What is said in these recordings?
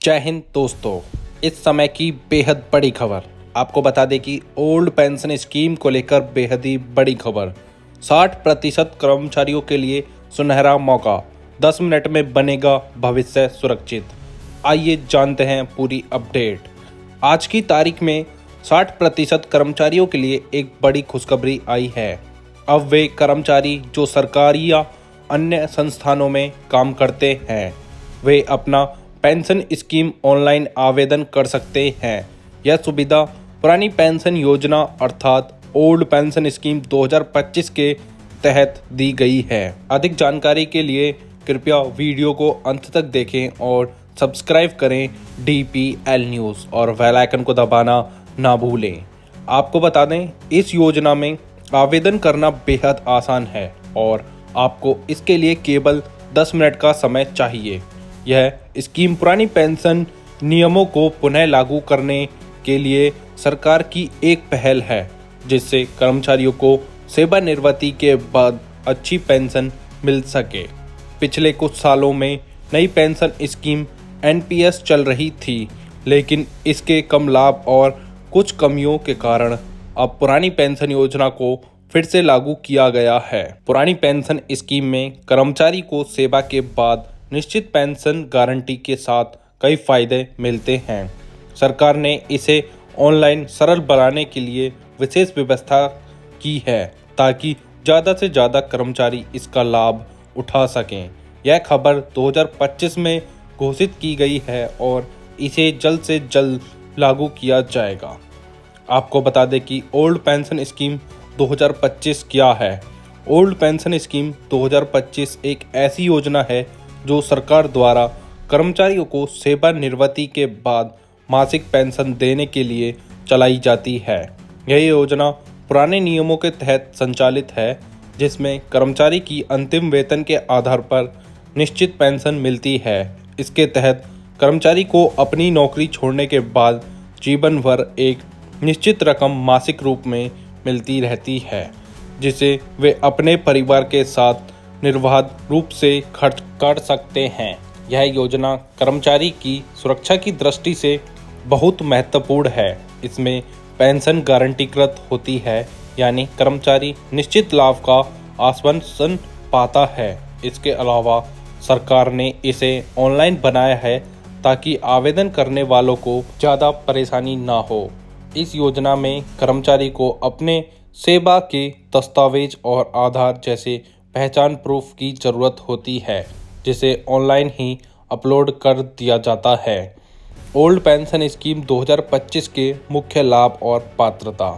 जय हिंद दोस्तों। इस समय की बेहद बड़ी खबर आपको बता दें कि ओल्ड पेंशन स्कीम को लेकर बेहद ही बड़ी खबर। 60% कर्मचारियों के लिए सुनहरा मौका, 10 मिनट में बनेगा भविष्य सुरक्षित। आइए जानते हैं पूरी अपडेट। आज की तारीख में 60% कर्मचारियों के लिए एक बड़ी खुशखबरी आई है। अब वे कर्मचारी जो सरकारी या अन्य संस्थानों में काम करते हैं, वे अपना पेंशन स्कीम ऑनलाइन आवेदन कर सकते हैं। यह सुविधा पुरानी पेंशन योजना अर्थात ओल्ड पेंशन स्कीम 2025 के तहत दी गई है। अधिक जानकारी के लिए कृपया वीडियो को अंत तक देखें और सब्सक्राइब करें DPL न्यूज़ और बेल आइकन को दबाना ना भूलें। आपको बता दें, इस योजना में आवेदन करना बेहद आसान है और आपको इसके लिए केवल 10 मिनट का समय चाहिए। यह स्कीम पुरानी पेंशन नियमों को पुनः लागू करने के लिए सरकार की एक पहल है, जिससे कर्मचारियों को सेवानिवृत्ति के बाद अच्छी पेंशन मिल सके। पिछले कुछ सालों में नई पेंशन स्कीम NPS चल रही थी, लेकिन इसके कम लाभ और कुछ कमियों के कारण अब पुरानी पेंशन योजना को फिर से लागू किया गया है। पुरानी पेंशन स्कीम में कर्मचारी को सेवा के बाद निश्चित पेंशन गारंटी के साथ कई फायदे मिलते हैं। सरकार ने इसे ऑनलाइन सरल बनाने के लिए विशेष व्यवस्था की है, ताकि ज़्यादा से ज़्यादा कर्मचारी इसका लाभ उठा सकें। यह खबर 2025 में घोषित की गई है और इसे जल्द से जल्द लागू किया जाएगा। आपको बता दें कि ओल्ड पेंशन स्कीम 2025 क्या है। ओल्ड पेंशन स्कीम 2025 एक ऐसी योजना है जो सरकार द्वारा कर्मचारियों को सेवानिवृत्ति के बाद मासिक पेंशन देने के लिए चलाई जाती है। यह योजना पुराने नियमों के तहत संचालित है, जिसमें कर्मचारी की अंतिम वेतन के आधार पर निश्चित पेंशन मिलती है। इसके तहत कर्मचारी को अपनी नौकरी छोड़ने के बाद जीवन भर एक निश्चित रकम मासिक रूप में मिलती रहती है, जिसे वे अपने परिवार के साथ निर्बाध रूप से खर्च कर सकते हैं। यह योजना कर्मचारी की सुरक्षा की दृष्टि से बहुत महत्वपूर्ण है। इसमें पेंशन गारंटीकृत होती है, यानी कर्मचारी निश्चित लाभ का आश्वासन पाता है। इसके अलावा सरकार ने इसे ऑनलाइन बनाया है ताकि आवेदन करने वालों को ज़्यादा परेशानी ना हो। इस योजना में कर्मचारी को अपने सेवा के दस्तावेज और आधार जैसे पहचान प्रूफ की ज़रूरत होती है, जिसे ऑनलाइन ही अपलोड कर दिया जाता है। ओल्ड पेंशन स्कीम 2025 के मुख्य लाभ और पात्रता।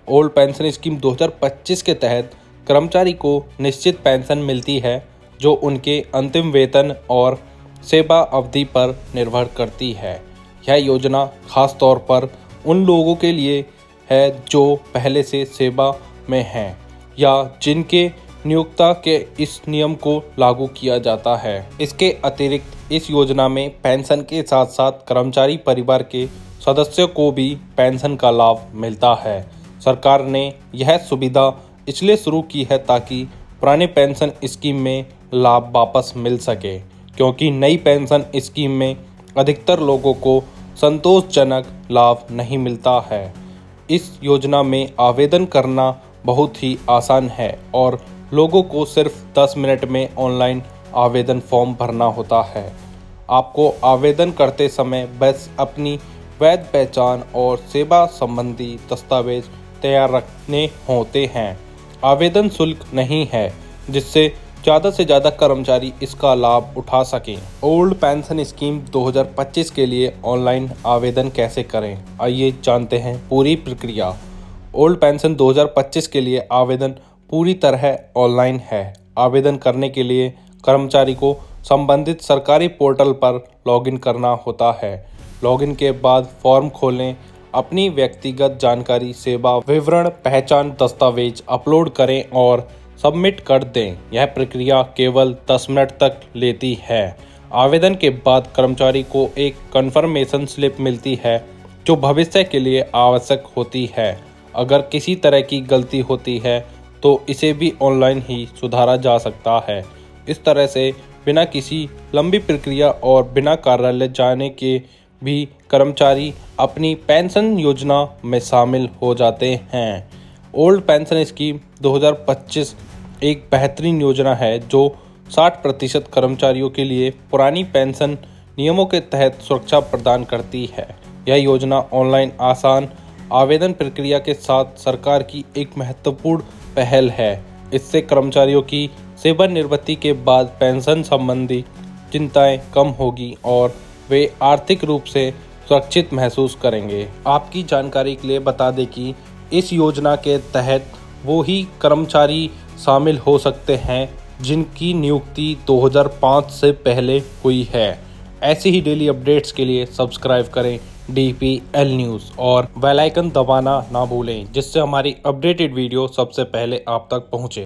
ओल्ड पेंशन स्कीम 2025 के तहत कर्मचारी को निश्चित पेंशन मिलती है, जो उनके अंतिम वेतन और सेवा अवधि पर निर्भर करती है। यह योजना खास तौर पर उन लोगों के लिए है जो पहले से सेवा में हैं या जिनके नियोक्ता के इस नियम को लागू किया जाता है। इसके अतिरिक्त इस योजना में पेंशन के साथ साथ कर्मचारी परिवार के सदस्यों को भी पेंशन का लाभ मिलता है। सरकार ने यह सुविधा इसलिए शुरू की है ताकि पुराने पेंशन स्कीम में लाभ वापस मिल सके, क्योंकि नई पेंशन स्कीम में अधिकतर लोगों को संतोषजनक लाभ नहीं मिलता है। इस योजना में आवेदन करना बहुत ही आसान है और लोगों को सिर्फ 10 मिनट में ऑनलाइन आवेदन फॉर्म भरना होता है। आपको आवेदन करते समय बस अपनी वैध पहचान और सेवा संबंधी दस्तावेज तैयार रखने होते हैं। आवेदन शुल्क नहीं है, जिससे ज़्यादा से ज़्यादा कर्मचारी इसका लाभ उठा सकें। ओल्ड पेंशन स्कीम 2025 के लिए ऑनलाइन आवेदन कैसे करें, आइए जानते हैं पूरी प्रक्रिया। ओल्ड पेंशन 2025 के लिए आवेदन पूरी तरह ऑनलाइन है। आवेदन करने के लिए कर्मचारी को संबंधित सरकारी पोर्टल पर लॉगिन करना होता है। लॉगिन के बाद फॉर्म खोलें, अपनी व्यक्तिगत जानकारी, सेवा विवरण, पहचान दस्तावेज अपलोड करें और सबमिट कर दें। यह प्रक्रिया केवल 10 मिनट तक लेती है। आवेदन के बाद कर्मचारी को एक कन्फर्मेशन स्लिप मिलती है, जो भविष्य के लिए आवश्यक होती है। अगर किसी तरह की गलती होती है तो इसे भी ऑनलाइन ही सुधारा जा सकता है। इस तरह से बिना किसी लंबी प्रक्रिया और बिना कार्यालय जाने के भी कर्मचारी अपनी पेंशन योजना में शामिल हो जाते हैं। ओल्ड पेंशन स्कीम 2025 एक बेहतरीन योजना है जो 60% कर्मचारियों के लिए पुरानी पेंशन नियमों के तहत सुरक्षा प्रदान करती है। यह योजना ऑनलाइन आसान आवेदन प्रक्रिया के साथ सरकार की एक महत्वपूर्ण पहल है। इससे कर्मचारियों की सेवानिवृत्ति के बाद पेंशन संबंधी चिंताएं कम होगी और वे आर्थिक रूप से सुरक्षित महसूस करेंगे। आपकी जानकारी के लिए बता दें कि इस योजना के तहत वो ही कर्मचारी शामिल हो सकते हैं जिनकी नियुक्ति 2005 से पहले हुई है। ऐसी ही डेली अपडेट्स के लिए सब्सक्राइब करें DPL न्यूज़ और बेल आइकन दबाना ना भूलें, जिससे हमारी अपडेटेड वीडियो सबसे पहले आप तक पहुंचे।